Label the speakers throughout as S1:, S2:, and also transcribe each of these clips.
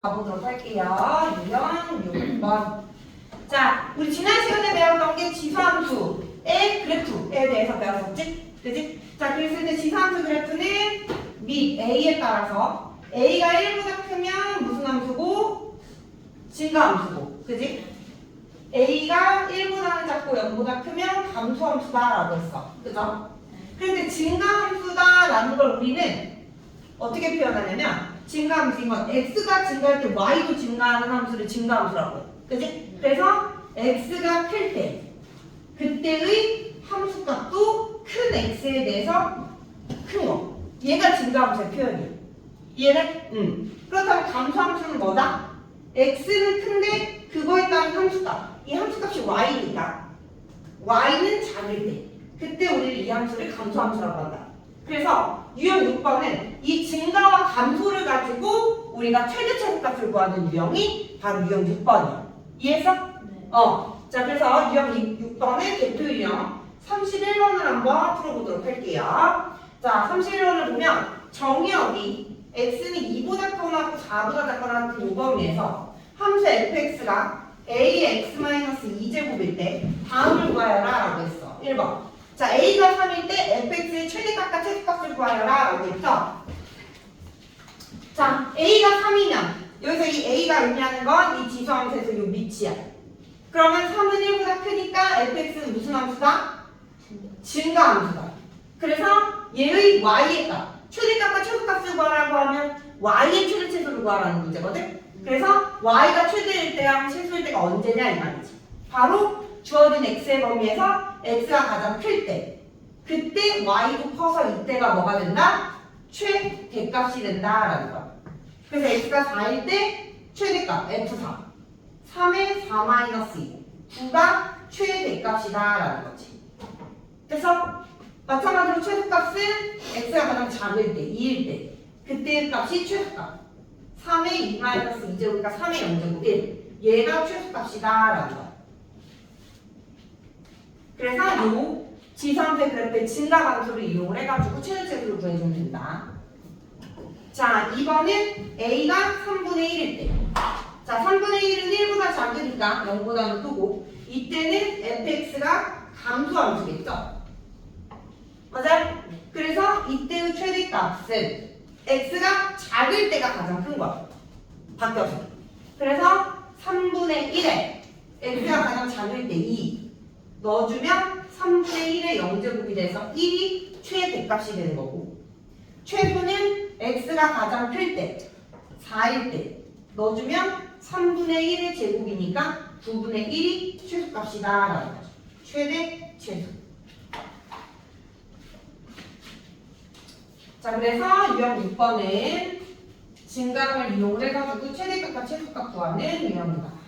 S1: 가보도록 할게요. 유형 6번. 자, 우리 지난 시간에 배웠던 게 지수함수의 그래프에 대해서 배웠었지? 그지? 자, 그랬을 때 지수함수 그래프는 및 A에 따라서 A가 1보다 크면 무슨 함수고? 증가함수고. 그지? A가 1보다는 작고 0보다 크면 감소함수다라고 했어. 그죠? 그런데 증가함수다라는 걸 우리는 어떻게 표현하냐면 증가함수인 건 x가 증가할 때 y도 증가하는 함수를 증가함수라고 해. 그지? 그래서 x가 클 때 그때의 함수값도 큰 x에 대해서 큰 거. 얘가 증가함수의 표현이야. 이해돼? 그렇다면 감소함수는 뭐다? x는 큰데 그거에 따른 함수값. 이 함수값이 y니까 y는 작을 때 그때 우리는 이 함수를 감소함수라고 한다. 그래서 유형 6번은 이 증가와 감소를 가지고 우리가 최대 최소값을 구하는 유형이 바로 유형 6번이야. 이해했어? 네. 자, 그래서 유형 6번의 대표 유형 31번을 한번 풀어보도록 할게요. 자, 31번을 보면 정의역이 x는 2보다 커나고 4보다 작거나 같은 요범위에서 함수 fx가 a의 x-2제곱일 때 다음을 구하여라 라고 했어. 1번. 자, A가 3일 때 fx의 최대값과 최소값을 구하여라 라고 했죠. 자, A가 3이면 여기서 이 A가 의미하는 건 이 지수함수에서 이 밑이야. 그러면 3은 1보다 크니까 fx는 무슨 함수다? 증가함수다. 그래서 얘의 y의 값, 최대값과 최소값을 구하라고 하면 y의 최대 최소를 구하라는 문제거든. 그래서 y가 최대일 때랑 최소일 때가 언제냐 이 말이지. 바로 주어진 x의 범위에서 x가 가장 클 때 그때 y도 커서 이때가 뭐가 된다? 최대값이 된다라는 거야. 그래서 x가 4일 때 최대값 f4 3에 4-2 9가 최대값이다라는 거지. 그래서 마찬가지로 최소값은 x가 가장 작을 때 2일 때 그때의 값이 최소값 3에 2-2제곱이니까 3의 0제곱 1 얘가 최소값이다라는 거야. 그래서 요 지수함수의 그래프의 증가함수를 이용을 해가지고 최대 최소를 구해주면 된다. 자, 2번은 A가 3분의 1일 때. 자, 3분의 1은 1보다 작으니까 0보다는 크고 이때는 fx가 감소함수겠죠? 맞아요? 그래서 이때의 최대값은 x가 작을 때가 가장 큰 거야. 바뀌어서. 그래서 3분의 1에 x가 가장 작을 때 2 넣어주면 3분의 1의 0제곱이 돼서 1이 최대값이 되는 거고 최소는 x가 가장 클 때 4일 때 넣어주면 3분의 1의 제곱이니까 9분의 1이 최소값이다 라는 거죠. 최대 최소. 자, 그래서 유형 6번은 증강을 이용을 해가지고 최대값과 최소값 구하는 유형이다.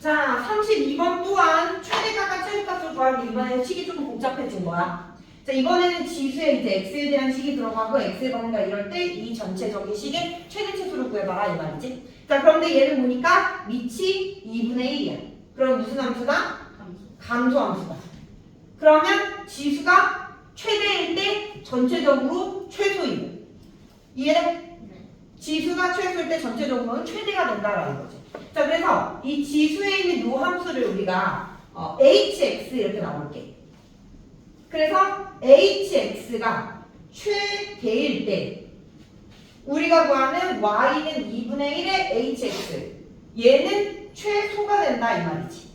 S1: 자, 32번 또한 최대값과 최소값을 구하는 이번에는 식이 조금 복잡해진 거야. 자, 이번에는 지수에 이제 x에 대한 식이 들어가고 x의 범위가 이럴 때 이 전체적인 식의 최대 최소를 구해봐라 이 말이지. 자, 그런데 얘를 보니까 밑이 2분의 1이야. 그럼 무슨 함수다? 감소함수다. 그러면 지수가 최대일 때 전체적으로 최소이고 이해돼? 지수가 최소일 때 전체적으로는 최대가 된다라는 거지. 자, 그래서 이 지수에 있는 요 함수를 우리가 hx 이렇게 나올게. 그래서 hx가 최대일 때 우리가 구하는 y는 2분의 1의 hx 얘는 최소가 된다 이 말이지.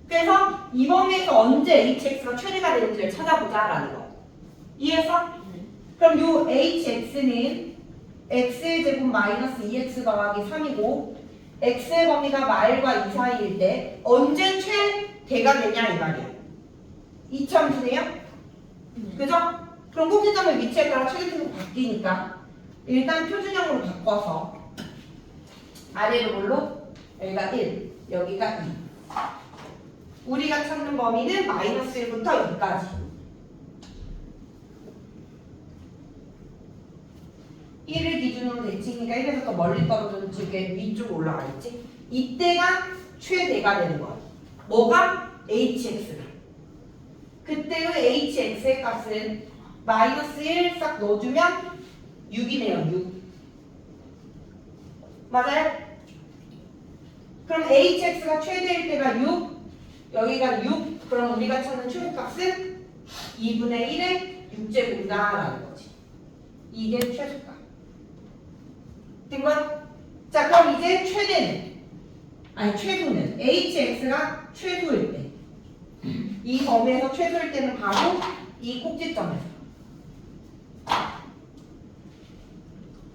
S1: 그래서 이 범위에서 언제 hx가 최대가 되는지를 찾아보자라는 거. 이해했어? 그럼 요 hx는 x의 제곱 마이너스 2x 더하기 3이고 x의 범위가 말과 2 사이일 때 언제 최대가 되냐 이 말이야. 이참수네요? 그죠? 그럼 꼭지점의 위치에 따라 최대값이 바뀌니까 일단 표준형으로 바꿔서 아래로 뭘로? 여기가 1, 여기가 2 우리가 찾는 범위는 마이너스 1부터 2까지 기준으로 대칭이니까 1에서 더 멀리 떨어지는 쪽에 위쪽으로 올라가 있지. 이때가 최대가 되는 거야. 뭐가? hx가. 그때의 hx의 값은 마이너스 1 싹 넣어주면 6이네요. 6. 맞아요? 그럼 hx가 최대일 때가 6, 여기가 6. 그럼 우리가 찾는 최소값은 2분의 1의 6제곱이다라는 거지. 이게 최소값. 된 거야? 자, 그럼 이제 최소는 hx가 최소일 때. 이 범위에서 최소일 때는 바로 이 꼭지점에서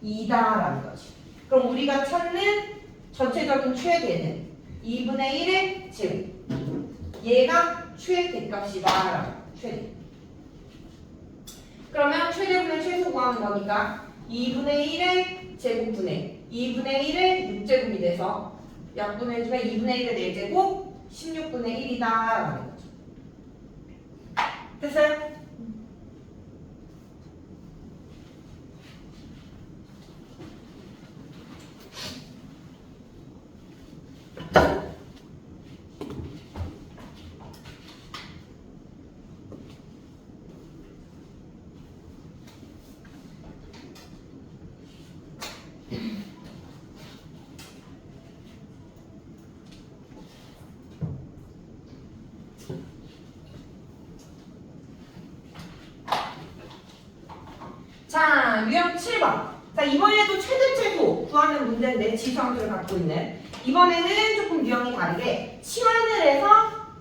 S1: 2다라는 거지. 그럼 우리가 찾는 전체적인 최대는 2분의 1의 제곱. 얘가 최대값이다라는 거야. 최대. 그러면 최대분의 최소 구하는 거니까 2분의 1의 제곱분의 2분의 1의 6제곱이 돼서 약분해주면 2분의 1의 4제곱 16분의 1이다라는 거죠. 됐어요? 자, 유형 7번. 자, 이번에도 최대 최소 구하는 문제인데 지수함수를 갖고 있는. 이번에는 조금 유형이 다르게 치환을 해서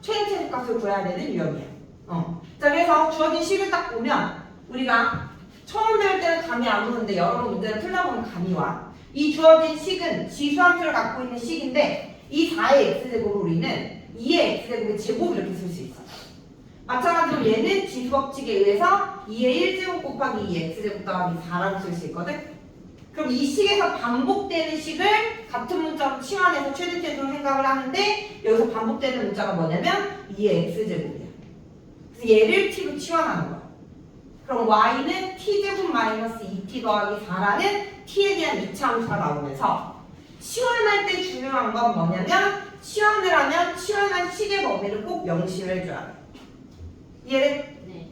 S1: 최대 최소 값을 구해야 되는 유형이에요. 자, 그래서 주어진 식을 딱 보면 우리가 처음 배울 때는 감이 안 오는데 여러 번 문제를 풀다 보면 감이 와. 이 주어진 식은 지수함수를 갖고 있는 식인데 이 4의 x제곱을 우리는 2의 x제곱의 제곱 이렇게 쓸 수 있어. 마찬가지로 얘는 지수법칙에 의해서 2의 1제곱 곱하기 2의 x제곱 더하기 4라고 쓸 수 있거든. 그럼 이 식에서 반복되는 식을 같은 문자로 치환해서 최대 최소로 생각을 하는데 여기서 반복되는 문자가 뭐냐면 2의 x제곱이야. 그래서 얘를 t로 치환하는 거야. 그럼 y는 t제곱 마이너스 2t 더하기 4라는 t에 대한 2차 함수가 나오면서 치환할 때 중요한 건 뭐냐면 치환을 하면 치환한 식의 범위를 꼭 명시를 해줘야 돼. 이해돼?
S2: 네.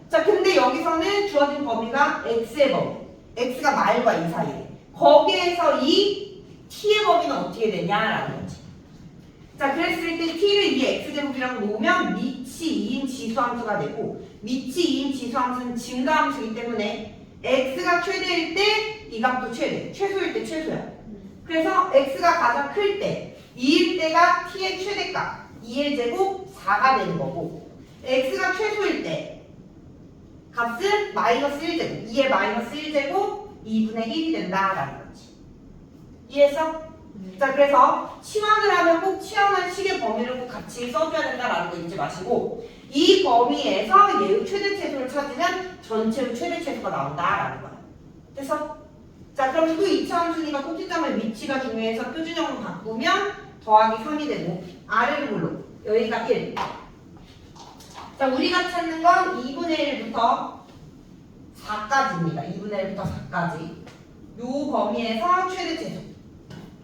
S1: 자, 근데 여기서는 주어진 범위가 x의 범위. x가 말과 이 사이에. 거기에서 이 t의 범위는 어떻게 되냐라는 거지. 자, 그랬을 때 t를 이 x제곱이라고 놓으면 밑이 2인 지수함수가 되고 밑이 2인 지수함수는 증가함수이기 때문에 x가 최대일 때 이 값도 최대, 최소일 때 최소야. 그래서 x가 가장 클 때 2일 때가 t의 최대값 2의 제곱 4가 되는 거고 x가 최소일 때 값은 마이너스 1제곱 2의 마이너스 1제곱 2분의 1이 된다라는 거지. 이해했어? 자, 그래서 치환을 하면 꼭 치환한 식의 범위를 꼭 같이 써줘야 된다라는 거 잊지 마시고 이 범위에서 얘의 최대 최소를 찾으면 전체의 최대 최소가 나온다라는 거야. 됐어? 자, 그럼 또 2차 함수니까 꼭지점의 위치가 중요해서 표준형으로 바꾸면 더하기 3이 되고 아래로 물로 여기가 1. 자, 우리가 찾는 건 2분의 1부터 4까지입니다. 2분의 1부터 4까지. 요 범위에서 최대 최소.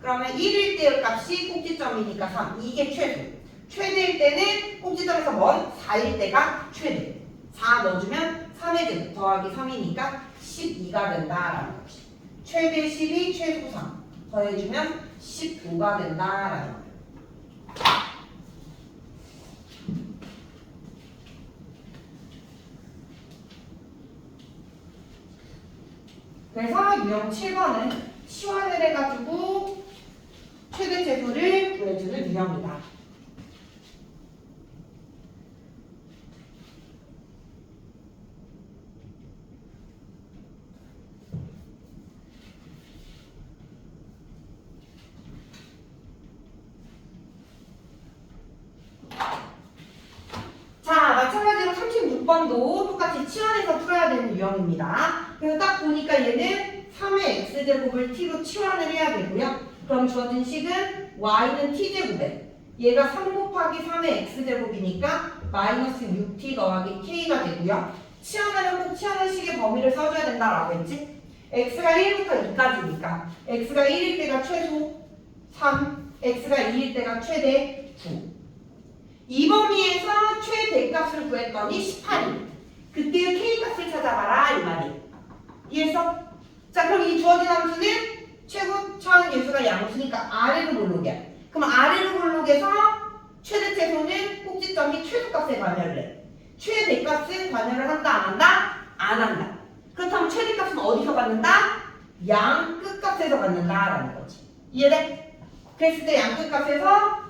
S1: 그러면 1일 때의 값이 꼭지점이니까 3. 이게 최소. 최대일 때는 꼭지점에서 먼 4일 때가 최대. 4 넣어주면 3의 제곱 더하기 3이니까 12가 된다라는 거지. 최대 12, 최소 3. 더해주면 19가 된다라는 거예요. 그래서 유형 7번은 치환을 해가지고 최대 최소를 구해주는 유형이다. 자, 마찬가지로 36번도 똑같이 치환해서 풀어야 되는 유형입니다. 그래서 딱 보니까 얘는 3의 x제곱을 t로 치환을 해야 되고요. 그럼 주어진 식은 y는 t제곱에 얘가 3 곱하기 3의 x제곱이니까 마이너스 6t 더하기 k가 되고요. 치환하면 꼭 치환한 식의 범위를 써줘야 된다라고 했지? x가 1부터 2까지니까 x가 1일 때가 최소 3, x가 2일 때가 최대 9. 이 범위에서 최대값을 구했더니 18이. 그때의 k값을 찾아봐라 이 말이. 이해했어? 자, 그럼 이 주어진 함수는 최고 차원 계수가 양수니까 아래로 볼록이야. 그럼 아래로 볼록에서 최대 최소는 꼭지점이 최소값에 관여를 해. 최대값은 관여를 한다 안 한다? 안 한다. 그렇다면 최대값은 어디서 받는다? 양 끝값에서 받는다라는 거지. 이해돼? 그랬을 때 양 끝값에서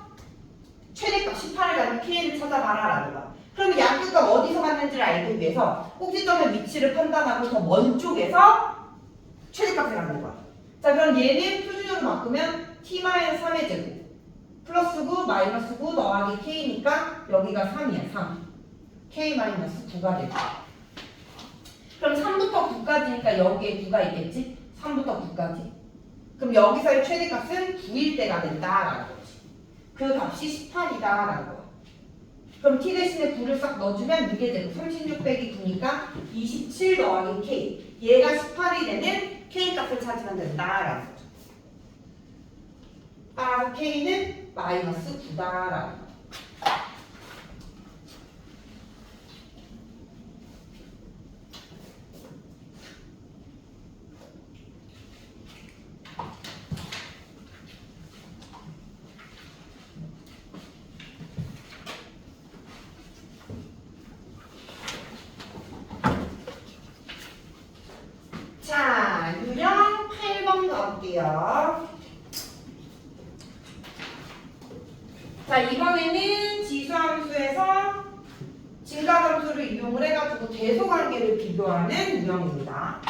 S1: 최대값 18을 가지고 k를 찾아봐라 라는 거야. 그러면 양 끝값 어디서 받는지를 알기 위해서 꼭지점의 위치를 판단하고 더 먼 쪽에서 최대값을 갖는 거야. 자, 그럼 얘는 표준으로 바꾸면 t-3의 제곱 플러스 9 마이너스 9 더하기 k니까 여기가 3이야. 3 k-9가 되고, 그럼 3부터 9까지니까 여기에 9가 있겠지? 3부터 9까지. 그럼 여기서의 최대값은 9일 때가 된다라는 거지. 그 값이 18이다라는 거야. 그럼 t 대신에 9를 싹 넣어주면 6의 제곱 36 빼기 9니까 27 더하기 k. 얘가 18이 되는 k 값을 찾으면 된다라는 거죠. 따라서 k는 마이너스 9다라는 거. 자, 유형 8번 가볼게요. 자, 이번에는 지수함수에서 증가함수를 이용을 해가지고 대소관계를 비교하는 유형입니다.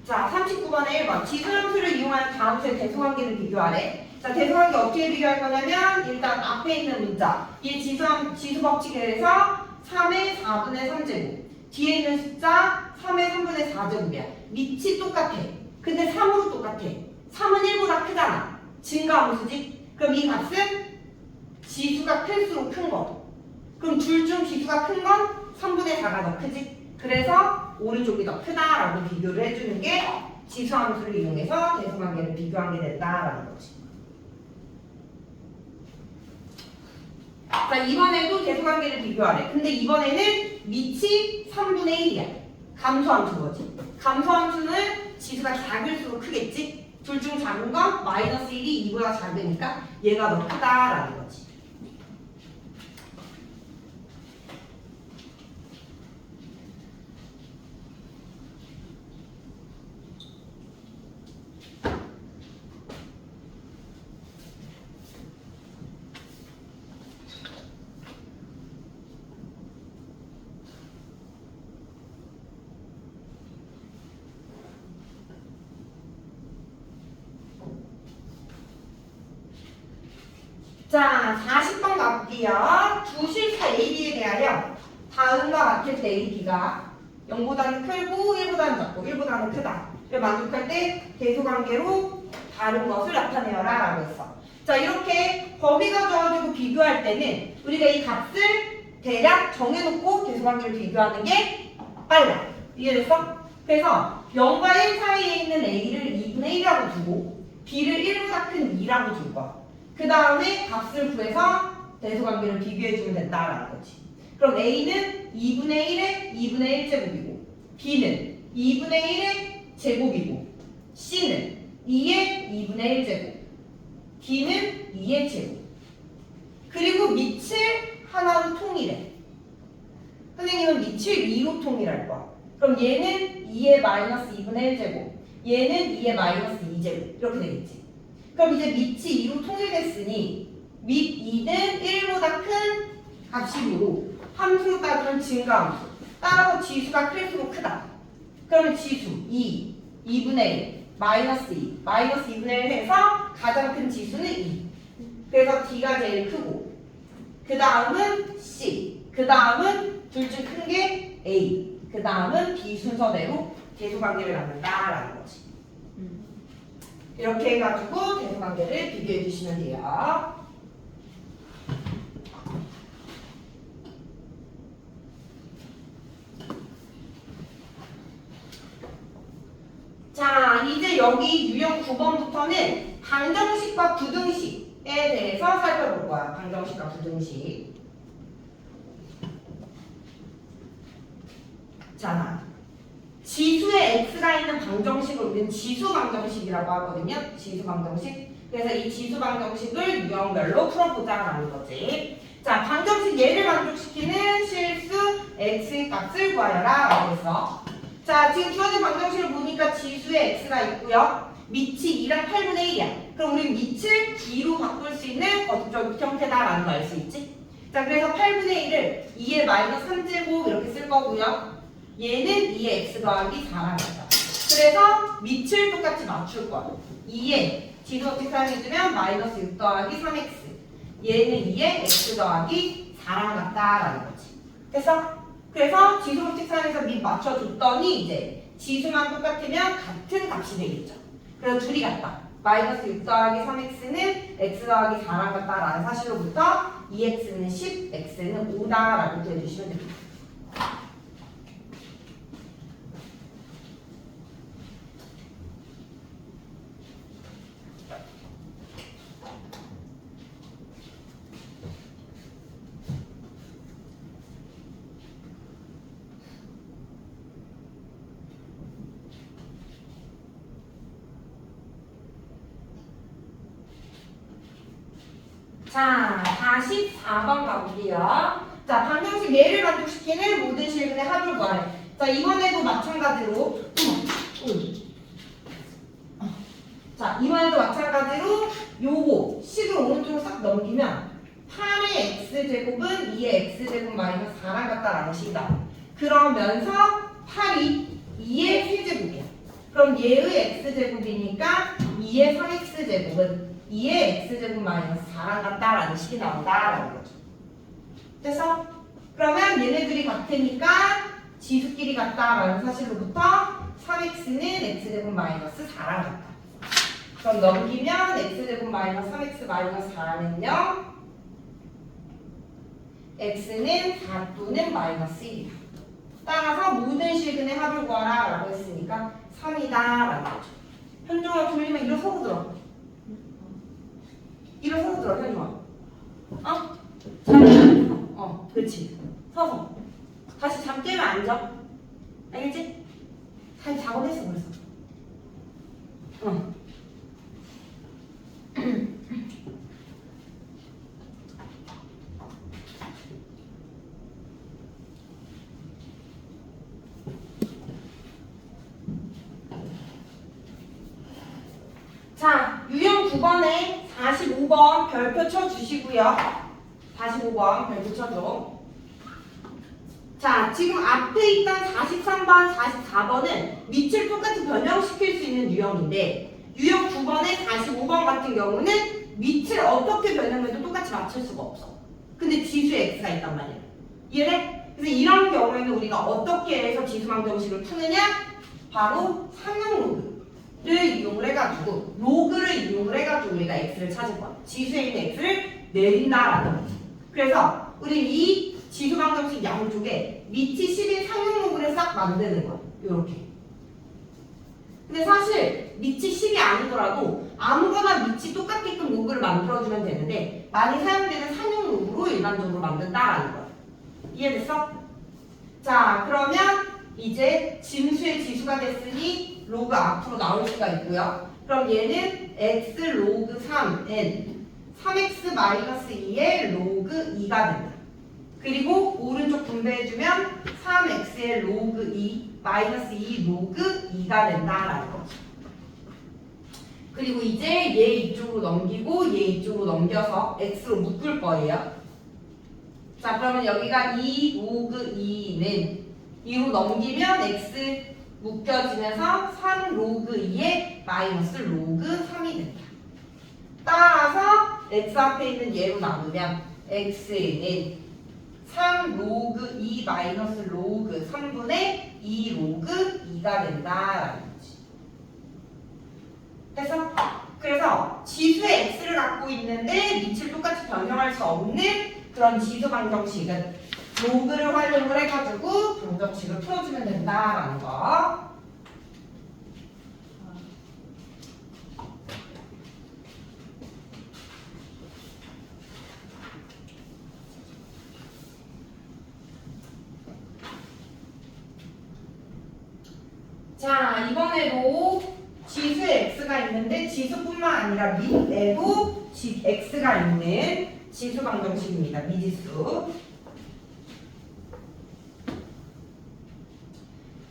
S1: 자, 39번에 1번 지수함수를 이용한 다함수의 대소관계를 비교하래. 자, 대소관계 어떻게 비교할 거냐면 일단 앞에 있는 문자 이 지수법칙에서 3의 4분의 3제곱 뒤에 있는 숫자 3의 3분의 4제곱이야. 밑이 똑같아. 근데 3으로 똑같아. 3은 1보다 크잖아. 증가함수지? 그럼 이 값은 지수가 클수록 큰 거. 그럼 둘 중 지수가 큰 건 3분의 4가 더 크지? 그래서 오른쪽이 더 크다라고 비교를 해주는 게 지수함수를 이용해서 대소관계를 비교하게 된다라는 거지. 자, 이번에도 대소관계를 비교하래. 근데 이번에는 밑이 3분의 1이야. 감소함수 거지. 감소함수는 지수가 작을수록 크겠지? 둘 중 작은 건 마이너스 1이 2보다 작으니까 얘가 더 크다라는 거지. 자, 40번 가볼게요. 두 실수 AB에 대하여 다음과 같을 때 AB가 0보다는 크고 1보다는 작고 1보다는 크다. 를 만족할 때 대소관계로 다른 것을 나타내어라 라고 했어. 자, 이렇게 범위가 주어지고 비교할 때는 우리가 이 값을 대략 정해놓고 대소관계를 비교하는 게 빨라. 이해됐어? 그래서 0과 1 사이에 있는 A를 2분의 1이라고 두고 B를 1보다 큰 2라고 줄 거야. 그 다음에 값을 구해서 대소관계를 비교해주면 된다라는 거지. 그럼 A는 2분의 1의 2분의 1제곱이고 B는 2분의 1의 제곱이고 C는 2의 2분의 1제곱 D는 2의 제곱. 그리고 밑을 하나로 통일해. 선생님은 밑을 2로 통일할 거야. 그럼 얘는 2의 마이너스 2분의 1제곱 얘는 2의 마이너스 2제곱 이렇게 되겠지. 그럼 이제 밑이 2로 통일됐으니 밑 2는 1보다 큰 값이므로 함수로 따지면 증가함수. 따라서 지수가 클수록 크다. 그러면 지수 2, 2분의 1, 마이너스 2, 마이너스 2분의 1 해서 가장 큰 지수는 2. 그래서 D가 제일 크고 그 다음은 C, 그 다음은 둘 중 큰 게 A, 그 다음은 B 순서대로 대소관계를 만든다라는 거지. 이렇게 해가지고 대소관계를 비교해 주시면 돼요. 자, 이제 여기 유형 9번부터는 방정식과 부등식에 대해서 살펴볼 거야. 방정식과 부등식. 자, 지수에 x가 있는 방정식을 우리는 지수 방정식이라고 하거든요. 지수 방정식. 그래서 이 지수 방정식을 유형별로 풀어보자라는 거지. 자, 방정식 얘를 만족시키는 실수 x의 값을 구하여라 라고 했어. 자, 지금 주어진 방정식을 보니까 지수에 x가 있고요. 밑이 2랑 8분의 1이야. 그럼 우리 밑을 2로 바꿀 수 있는 거듭적 형태다라는 걸 알 수 있지? 자, 그래서 8분의 1을 2의 마이너스 3제곱 이렇게 쓸 거고요. 얘는 2의 x 더하기 4랑 같다. 그래서 밑을 똑같이 맞출 거야. 2의 지수법칙 사용해주면 마이너스 6 더하기 3x. 얘는 2의 x 더하기 4랑 같다라는 거지. 됐어? 그래서 지수법칙 사용해서 밑 맞춰줬더니 이제 지수만 똑같으면 같은 값이 되겠죠. 그래서 둘이 같다. 마이너스 6 더하기 3x는 x 더하기 4랑 같다라는 사실로부터 2x는 10, x는 5다라고 해주시면 됩니다. 자, 44번 가볼게요. 자, 방정식 얘를 만족시키는 모든 실근의 합을 구하래. 자, 이번에도 마찬가지로 자, 이번에도 마찬가지로 요거 식을 오른쪽으로 싹 넘기면 8의 x제곱은 2의 x제곱 마이너스 4랑 같다라는 식이다. 그러면서 8이 2의 세제곱이야. 그럼 얘의 x제곱이니까 2의 3x제곱은 2의 x제곱 마이너스 4랑 같다라는 식이 나온다라는 거죠. 됐어? 그러면 얘네들이 같으니까 지수끼리 같다라는 사실로부터 3x는 x제곱 마이너스 4랑 같다. 그럼 넘기면 x제곱 마이너스 3x 마이너스 4는요 x는 4 또는 마이너스 1이다. 따라서 모든 실근의 합을 구하라 라고 했으니까 3이다 라는 거죠. 현종아 돌리면 일어서고 들어. 일어서서 들어, 현종아. 어? 그렇지. 서서. 다시 잠 깨면 앉아. 알겠지? 다시 작업했어, 벌써. 자, 유형 9번에 45번 별표 쳐주시고요. 45번 별표 쳐줘. 자, 지금 앞에 있던 43번, 44번은 밑을 똑같이 변형시킬 수 있는 유형인데 유형 9번에 45번 같은 경우는 밑을 어떻게 변형해도 똑같이 맞출 수가 없어. 근데 지수에 x가 있단 말이야. 이해돼? 그래서 이런 경우에는 우리가 어떻게 해서 지수방정식을 푸느냐? 바로 상용 로그를 이용을 해가지고 로그를 이용을 해가지고 우리가 x를 찾을 거야. 지수에 있는 x를 내린다라는 거지. 그래서 우리 이 지수방정식 양쪽에 밑이 10인 상용 로그를 싹 만드는 거야. 요렇게. 근데 사실 밑이 10이 아니더라도 아무거나 밑이 똑같게끔 로그를 만들어주면 되는데 많이 사용되는 상용 로그로 일반적으로 만든다라는 거야. 이해됐어? 자, 그러면 이제 진수의 지수가 됐으니 로그 앞으로 나올 수가 있고요. 그럼 얘는 x 로그 3n 3x-2의 로그 2가 된다. 그리고 오른쪽 분배해주면 3x의 로그 2 마이너스 2 로그 2가 된다라는 거죠. 그리고 이제 얘 이쪽으로 넘기고 얘 이쪽으로 넘겨서 x로 묶을 거예요. 자, 그러면 여기가 2 로그 2는 2로 넘기면 x 묶여지면서 3 로그 2에 마이너스 로그 3이 된다. 따라서 x 앞에 있는 얘로 나누면 x는 3 로그 2 마이너스 로그 3분의 2 로그 2가 된다라는 거지. 됐어? 그래서 지수의 x를 갖고 있는데 밑을 똑같이 변형할 수 없는 그런 지수 방정식은 로그를 활용을 해가지고 방정식을 풀어주면 된다라는 거. 자, 이번에도 지수에 x가 있는데 지수뿐만 아니라 밑에도 x가 있는 지수 방정식입니다. 미지수.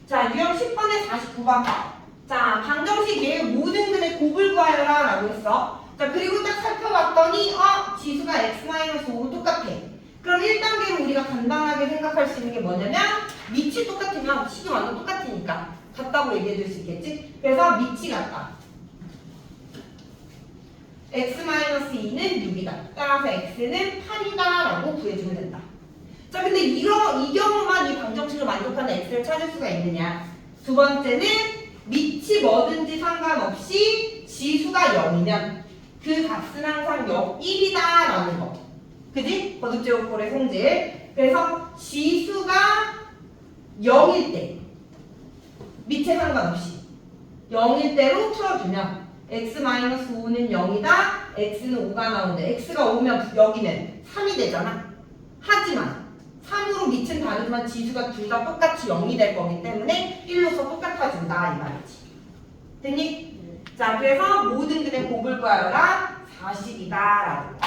S1: 자, 유형 10번에 49번. 자, 방정식 얘의 모든 근의 곱을 구하여라 라고 했어. 자, 그리고 딱 살펴봤더니 지수가 x-5로 똑같아. 그럼 1단계로 우리가 간단하게 생각할 수 있는 게 뭐냐면 밑이 똑같으면 식이 완전 똑같으니까 같다고 얘기해 줄 수 있겠지? 그래서 밑이 같다. x-2는 6이다. 따라서 x는 8이다 라고 구해주면 된다. 자, 근데 이 경우만 이 방정식을 만족하는 x를 찾을 수가 있느냐? 두 번째는 밑이 뭐든지 상관없이 지수가 0이면 그 값은 항상 1이다 라는 거. 그지? 거듭제곱꼴의 성질. 그래서 지수가 0일 때 밑에 상관없이 0일 때로 풀어주면 x-5는 0이다. x는 5가 나오는데 x가 5면 여기는 3이 되잖아. 하지만 3으로 밑은 다르지만 지수가 둘 다 똑같이 0이 될 거기 때문에 1로서 똑같아진다 이 말이지. 됐니? 자, 그래서 모든 근의 곱을 구하여라 40이다 라고.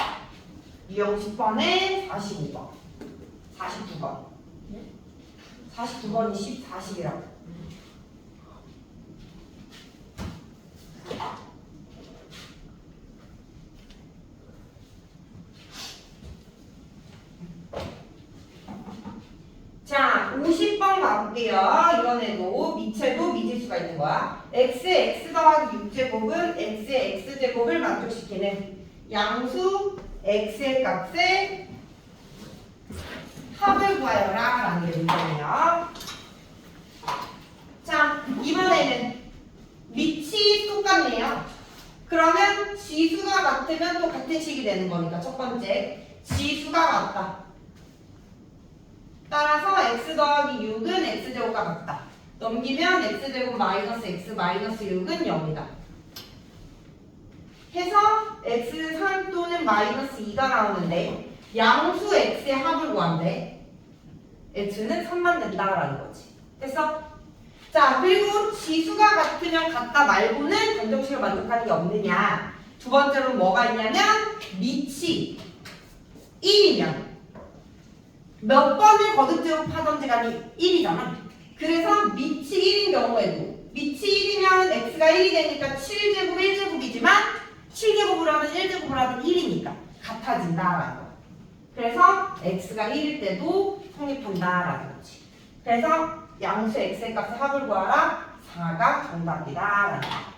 S1: 유형 10번에 45번 49번 49번이 10, 40이라고. 자, 50번 가볼게요. 이번에도 밑에도 미지수가 있는 거야. x 더하기 6제곱은 x의 x제곱을 만족시키는 양수 x의 값에 합을 구하여라 라는 게 문제네요. 자, 이번에는 밑이 똑같네요. 그러면 지수가 같으면 또 같은 식이 되는 거니까 첫 번째 지수가 같다. 따라서 x 더하기 6은 x제곱과 같다. 넘기면 x제곱 마이너스 x 마이너스 6은 0이다. 해서 x3 또는 마이너스 2가 나오는데 양수 x의 합을 구한대. x는 3만 된다라는 거지. 됐어? 자, 그리고 지수가 같으면 같다 말고는 방정식을 만족하는 게 없느냐. 두 번째로 뭐가 있냐면 밑이 1이면 몇 번을 거듭제곱하던지 간에 1이잖아. 그래서 밑이 1인 경우에도 밑이 1이면 x가 1이 되니까 7제곱 1제곱이지만 7제곱을 하든 1제곱을 하든 1이니까 같아진다라는 거야. 그래서 x가 1일 때도 성립한다라는 거지. 그래서 양수 x의 값의 합을 구하라 4가 정답이다라는 거야.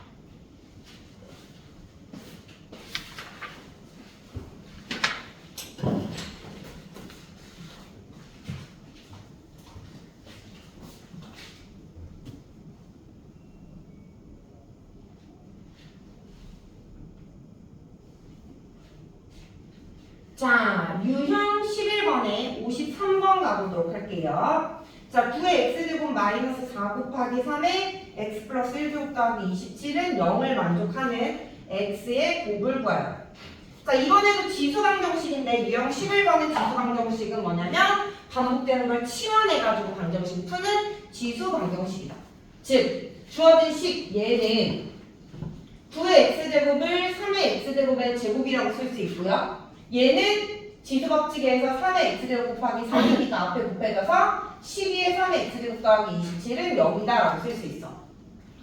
S1: 자, 유형 11번에 53번 가보도록 할게요. 자, 9의 x제곱 마이너스 4 곱하기 3의 x 플러스 1제곱 더하기 27은 0을 만족하는 x의 곱을 구하라. 자, 이번에도 지수 방정식인데 유형 11번의 지수 방정식은 뭐냐면 반복되는 걸 치환해가지고 방정식 푸는 지수 방정식이다. 즉, 주어진 식 얘는 9의 x제곱을 3의 x제곱의 제곱이라고 쓸 수 있고요. 얘는 지수법칙에서 3의 x제곱 곱하기 3이니까 앞에 곱해져서 12의 3의 x제곱 더하기 27은 0이다 라고 쓸 수 있어.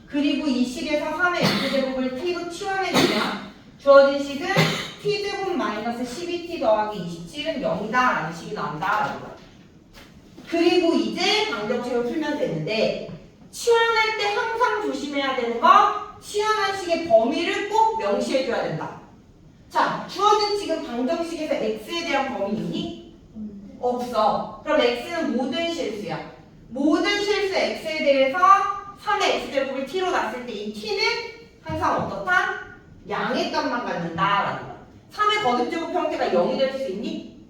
S1: 그리고 이 식에서 3의 x제곱을 t로 치환해주면 주어진 식은 t제곱 마이너스 12t 더하기 27은 0이다 라는 식이 나온다 라는 거야. 그리고 이제 방정식을 풀면 되는데 치환할 때 항상 조심해야 되는 거 치환한 식의 범위를 꼭 명시해줘야 된다. 자, 주어진 지금 방정식에서 x에 대한 범위 있니? 없어. 그럼 x는 모든 실수야. 모든 실수 x에 대해서 3의 x제곱을 t로 놨을 때 이 t는 항상 어떻다? 양의 값만 갖는다라는 거야. 3의 거듭제곱 형태가 0이 될 수 있니?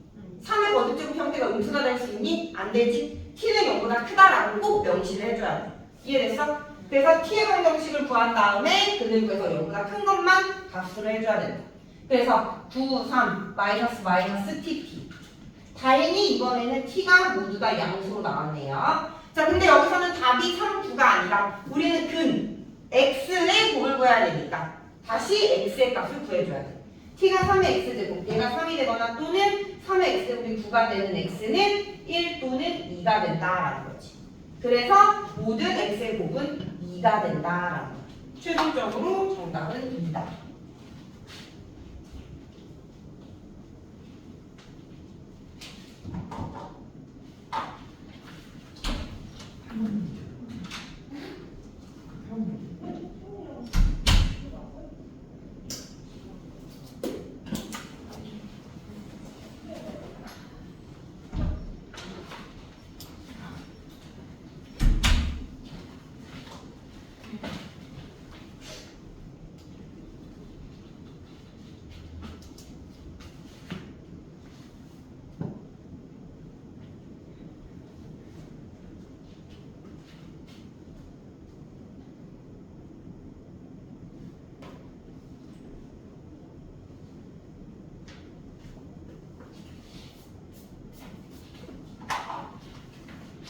S1: 3의 거듭제곱 형태가 음수가 될 수 있니? 안 되지. t는 0보다 크다라고 꼭 명시를 해줘야 돼. 이해됐어? 그래서 t의 방정식을 구한 다음에 그를 구해서 0보다 큰 것만 값으로 해줘야 된다. 그래서 9, 3, 마이너스 TT. 다행히 이번에는 T가 모두 다 양수로 나왔네요. 자, 근데 여기서는 다 답이 3, 9가 아니라 우리는 근 x의 곱을 구해야 되니까 다시 x의 값을 구해줘야 돼. t가 3의 x제곱, 얘가 3이 되거나 또는 3의 x제곱이 9가 되는 x는 1 또는 2가 된다라는 거지. 그래서 모든 x의 곱은 2가 된다라는 거야. 최종적으로 정답은 2다.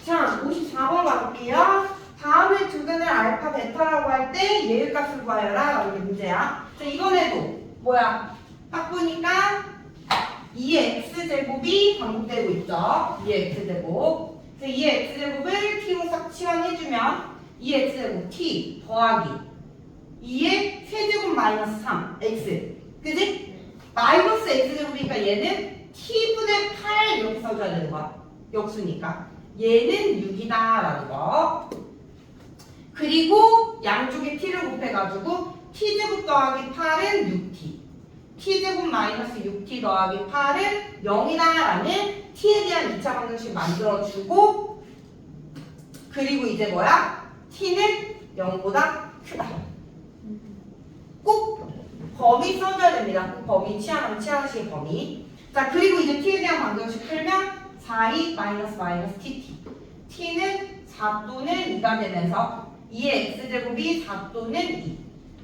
S1: 자, 54번 가볼게요. 다음의 두 근을 알파, 베타라고 할 때 얘의 값을 구하여라 라는 게 문제야. 자, 이번에도 뭐야? 딱 보니까 2의 x제곱이 반복되고 있죠. 2의 x제곱. 그래서 2의 x제곱을 t로 싹 치환해주면 2의 x제곱 t 더하기 2의 세제곱 마이너스 3 x. 그지? 마이너스 x제곱이니까 얘는 t분의 8 이렇게 써줘야 되는 거야. 역수니까. 얘는 6이다 라는 거. 그리고 양쪽에 t를 곱해가지고 t제곱 더하기 8은 6t, t제곱 마이너스 6t 더하기 8은 0이다 라는 t에 대한 2차 방정식 만들어주고, 그리고 이제 뭐야? t는 0보다 크다. 꼭 범위 써줘야 됩니다. 꼭 범위 치환하면 치환식의 범위. 자, 그리고 이제 t에 대한 방정식 풀면 4이 마이너스 tt. t는 4 또는 2가 되면서 2의 x제곱이 4 또는 2.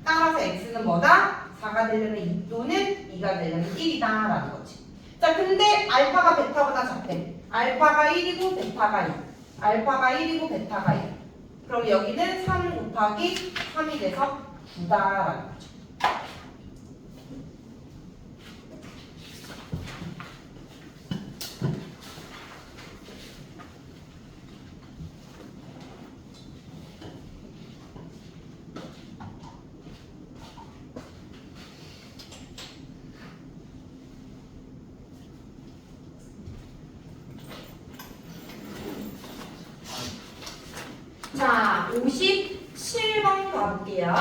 S1: 따라서 x는 뭐다? 4가 되려면 2 또는 2가 되려면 1이다 라는 거지. 자, 근데 알파가 베타보다 작대. 알파가 1이고 베타가 2. 알파가 1이고 베타가 1. 그럼 여기는 3 곱하기 3이 돼서 9다 라는 거죠. 자, 57번 가볼게요.